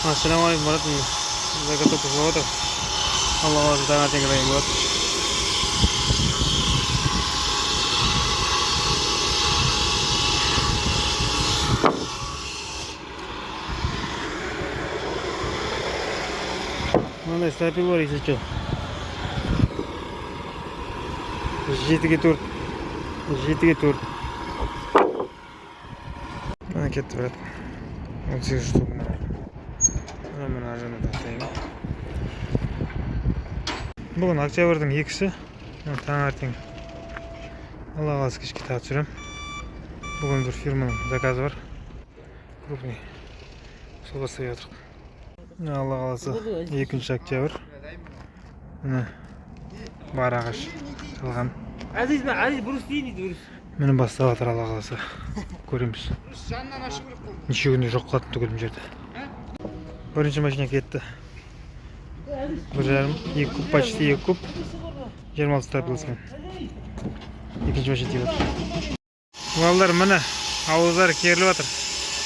Assalamualaikum warahmatullahi wabarakatuh. Allah SWT tinggal buat. Mana step'i var ise çok. Жетіге тур. Mana ketdi брат. 18 штук. Mana ajana taqtayman. Бүгін октябрьдің 2-сі. Таңертең Алла қаласа кешке тапсырамын. Бүгін бір фирманың заказы бар. Крупный. Сол бастап жатырмық. Алла қаласа 2 октябрь. Міне бар ағаш салған. Aziz Bruce değil Bruce. Міне бастап жатыр Алла қаласа. Көреміз. Неше күнде жоқ қалатын түгілім жерде. Бірінші машина кетті. 1,5, 2 куб, почти 2 куб. 26 стапилсымен. Екінші машина тиіп жатыр. Балдар міне ауыздары керіліп жатыр.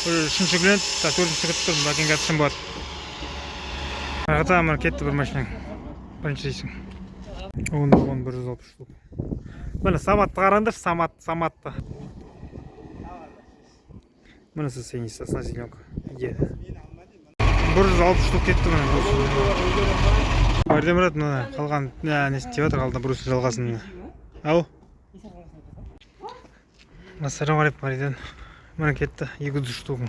3-ші күнен 4-ші күтіп тұрмын. Бәкенге атышым болады. Арқата міне кетті бір машинаң. Бірінші дейсің. Оған 160 штук. Міне Саматты қараңдар, Саматты. Міне сіз сенесіз на зеленка. 160 штук кетті міне. Бәрден мұрат міне қалған несі теп жатыр, қалдан бұрысы жалғасын. Ау? Ассалаумағалейкум Мариден. Міне кетті 200 штук.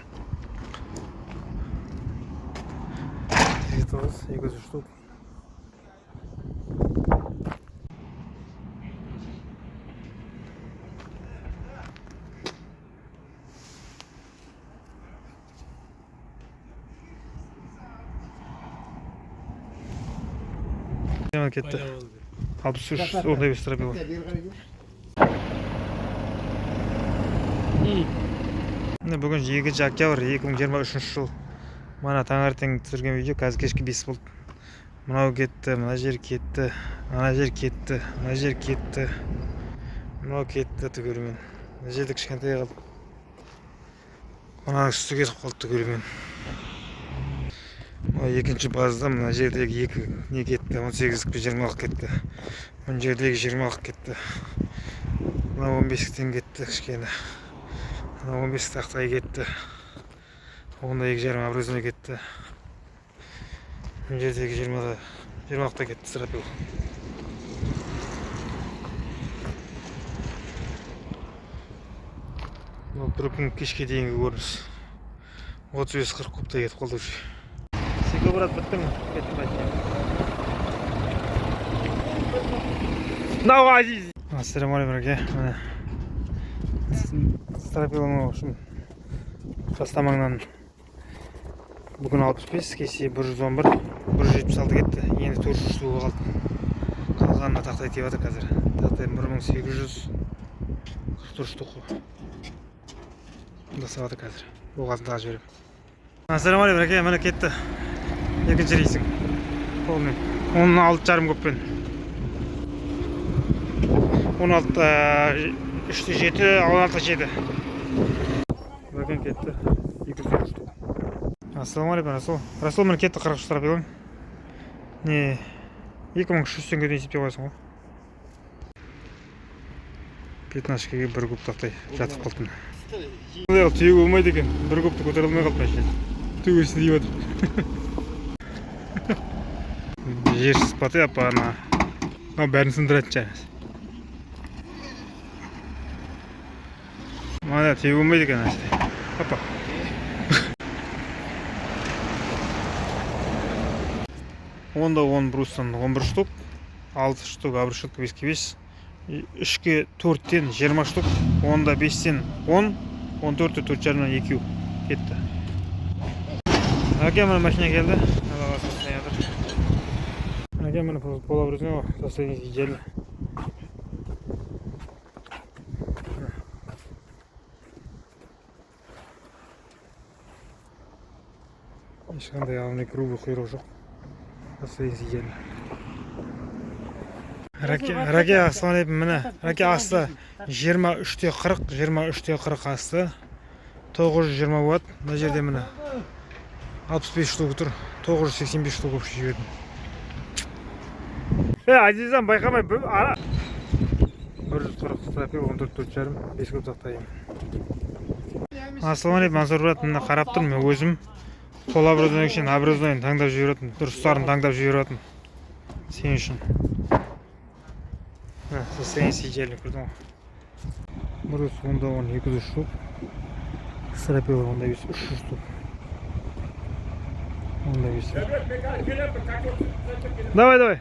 200 штук. Кетті. 63 ондай бес тропила. Бүгін 2 октябрь 2023 жыл. Мана таңертең түсірген видео қазір кешкі 5 болды. Мынау кетті, мына жер кетті, мына жер кетті, мына жер кетті. Мынау кетті түгелімен. Мына жерде кішкентай қалды. Мына үсті кетіп қалды түгелімен. Екінші базда мына жердегі 2 не кетті, 18-20-ақ кетті. Мына жердегі 20-ақ кетті. Мына 15-тен кетті кішкені. Мына 15 тақтай кетті. Онда 2,5 обрезной кетті. Мына жердегі 20-ақта кетті стропил. Бір күн кешке дейінгі көрініс. 35-40 кубтай кетіп қалды уже. Секі брат бітті ме? Кетті бәткен. Нау Азиз! Ассалаумағалейкум браке. Стропилым үшін тастамаңнан бүгін 65 кесе 111, 176 кетті. Енді 400 штуға қалды. Қалғанына тақтай теп жатыр қазір. Тақтай 1844 штуқ. Жасап жатыр қазір. Оғасын тағы жіберем. Ассалаумағалейкум браке. Міне кетті. Екінші рейсің. Қолмен. 16,5 көппен. 3-7, 16-7. Бәкен кетті. 200 штук. Ассалаумағалейкум Расул. Расул мені кетті 40 стропилым. Не, 2300 теңгеден есептеп қойсың ғой. 15 кеге 1 куб тақтай жатып қалдым. Түйе болмайды екен. 1 кубты көтере алмай қалды машина. Түйесі дейіп отыр. Жерсіз паты апа ана. Бәрін сындыратын жаңыз. Мана түйе болмайды екен әсте. Апа. Онда 10 брустан 11 штук. 6 штук обрушетка 5-ке 5. 3-ке 4-тен 20 штук. Онда 5-тен 10. 14-те 4,5-нан 2 кетті. Әке мені машина келді. Аллаға сасынай жатыр. Әке мені полобрызный состояние идеально. Ешқандай алымный грубый құйрық жоқ. Состояние идеально. Раке ассалаумағалейкум. Міне раке асты 23-те 40, 23-те 40 асты. 920 ватт. Мына жерде міне 65 штук тұр. 985 штук общий жібердім. Азизам байқамай ара. 140 стропил 14,5 5 көп сақтайым. Ассалаумағалейкум, Мансұрбұрат, мына қарап тұрмын, мен өзім сол образованиен үшін образованиен таңдап жіберетін, дұрыстарын таңдап жіберетін. Сен үшін. Состояние желі көрдің ғой. Брус онда 200 штук. Стропил онда 300 штук. Онда 5. Давай.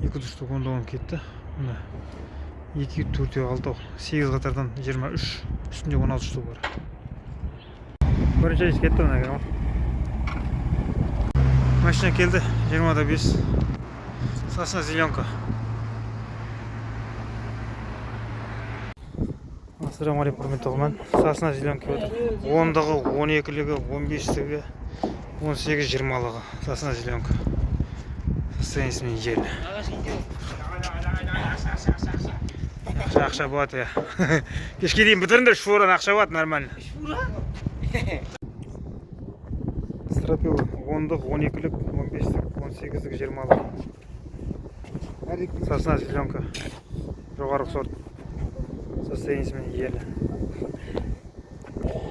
200 штук онда 10 кетті. 2, 4, 6, 8 қатардан 23, үстінде 16 штук бар. Бірінші айыз кетті мұна керем. Машина келді, 25. Сасына зеленка. Ассалаумағалейкум, құрметті оқырман. Сасына зеленка келді. 10-дағы, 12-лігі, 15-лігі, 18-20-лігі. Сасына зеленка. Состояние желі. Ақша болады, я. Кешке дейін бітіріңдер, шуыран ақша болады, нормально. Стропил 10-лік, 12-лік, 15-лік, 18-лік, 20-лік. Сосна зеленка. Жоғарғы сорт. Состояние елі.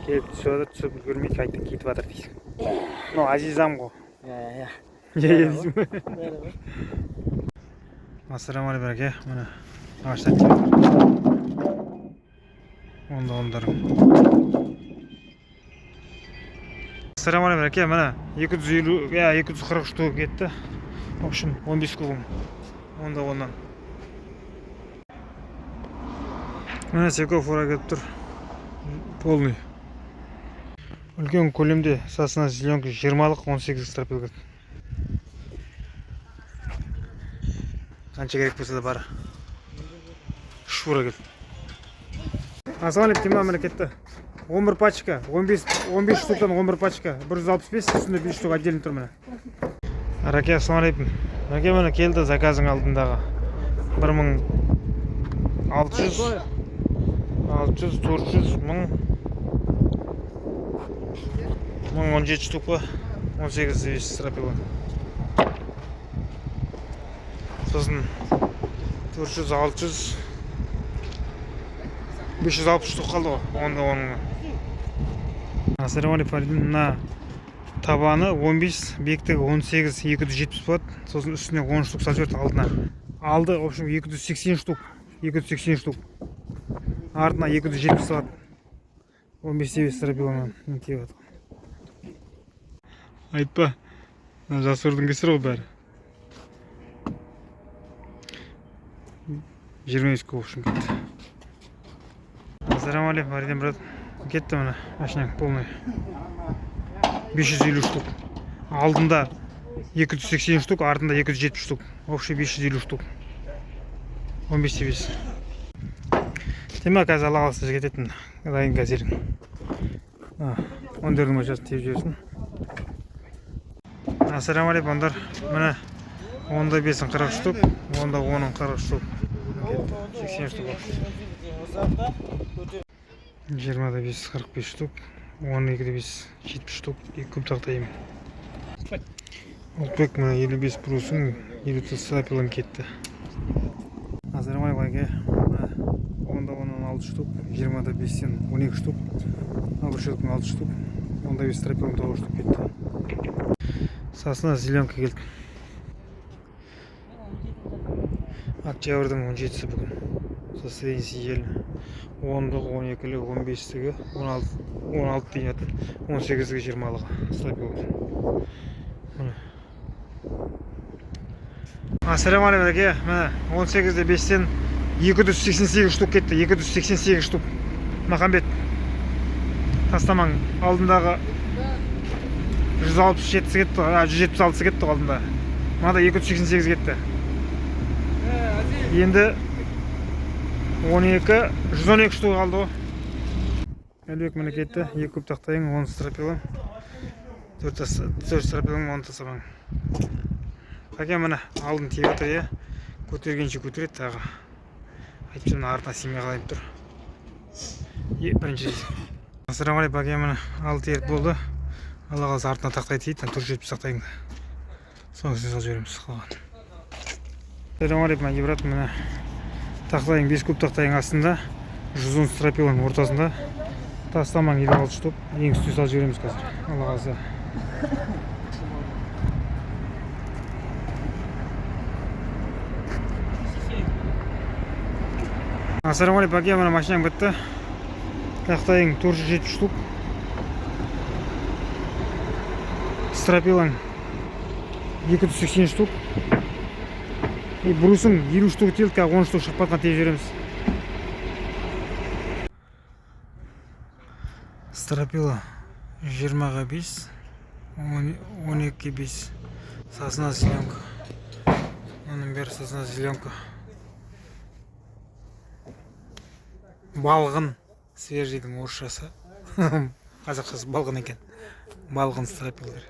Келіп түседі, түсіп көрмейді, қайтып кетіп жатыр дейсің. Ну, азизам ғой. Дейсің бе? Ассалаумағалейкум, бәрке. Міне ағаштар келді. Ондарың. Ассалаумағалейкум, бәрке. Міне 240 штук кетті. В общем, 15 кубым. Ондан. Міне секов фура кетіп тұр. Полный. Үлкен көлемде сасына зеленка 20-лық 18 стропил кетті. Қанша керек болса да бар. Шура кетті. Ассалаумағалейкум, Тима міне кетті. 11 пачка, 15 штуктан 11 пачка, 165, үстінде 5 штук отдельно тұр міне. Раке, ассалаумағалейкум. Раке міне келді заказың алдындағы. 1600, 400, 1000, 17 штук па, 18 стропила. Сосын 400, 600, 560 штук қалды ғой, онда оның. Ассалаумағалейкум, мына табаны 15, бектігі 18, 270 болады. Сосын үстіне 10 штук салып жіберді алдына. Алды, в общем, 280 штук. Артына 270 салады. 15 стропиламен кеп жатыр. Айтпа, жасырдың кесір ғой бәрі. 20 куб үшін кетті. Ассалаумағалейкум, Ариден брат. Кетті міне, машинаң полный. 550 штук. Алдында 280 штук, артында 270 штук. Общий 550 штук. 15-15. Тема қазір ала қалса жететін. Дайын газелің. Ондардың машасын теп жіберсін. Ассалаумағалейкум, ондар. Міне, 10-да 5-ін 40 штук, 10-да 10-ын 40 штук. 80 штук. 20-да 5 45 штук, 12-да 5 70 штук. 2 көп тақтайым. Ұлтбек міне 55 бұрысын 50 стропилын кетті. Ассалаумағалейкум, 10-да 10-ын 6 штук, 20-да 5-тен 12 штук, 6 штук, 10-да 5 стропилын 9 штук кетті. Сасына зеленка келді. Октябрьдің 17-сі бүгін. Состояние желі. 10-дағы, 12-лігі, 15-лігі, 16 дейін әті, 18-лігі 20-лігі стропил. Ассалаумағалейкум, әке. 18-де 5-тен 288 штук кетті. 288 штук. Махамбет. Тастамаң. Алдындағы 167 кетті, 176 кетті алдында. Мада 288 кетті. Енді 112 штук қалды ғой. Әлбек міне кетті. 2 көп тақтайың, 10 стропилың. 4 стропилың, 10 тастамаң. Қаке міне алдын тиіп жатыр, е. Көтергенше көтереді тағы. Айтып жүрмін, артына семей қалайып тұр. Бірінші рейс. Ассалаумағалейкум, әке міне алды теріп болды. Алла қаласа артына тақтай тиеді, 470 тақтайын. Соны сіз алып жібереміз қалған. Ассалаумағалейкум, әке брат, міне тақтайың 5 куб тақтайың астында, 110 стропиланың ортасында тастамаң 56 штук, ең үстіне салып жібереміз қазір. Алла қаласа. Ассалаумағалейкум, әке, міне машинаң бітті. Тақтайың 470 штук. Стропилаң 280 штук. И брусың 50 штук тиілді, қазір 10 штук шығып батқан тиіп жібереміз. Стропила 20-ға 5, 12-ге 5. Сосна зеленка. Оның бәрі сосна зеленка. Балғын свежийдің орысшасы. Қазақшасы балғын екен. Балғын стропилдар.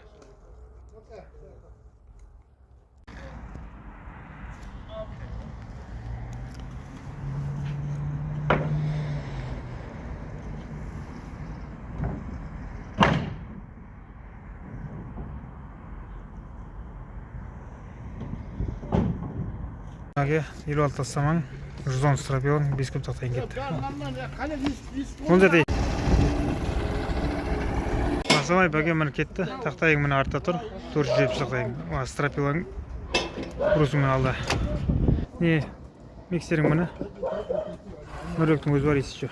Әке, 56 тастамаң, 110 стропилаң, 5 куб тақтайын кетті. Оны дей. Ассалаумағалейкум, әке, міне кетті. Тақтайың міне артта тұр. 470 тақтайың. Стропилаң брусың міне алда. Не, миксерің міне. Мөректің өзі бар, есі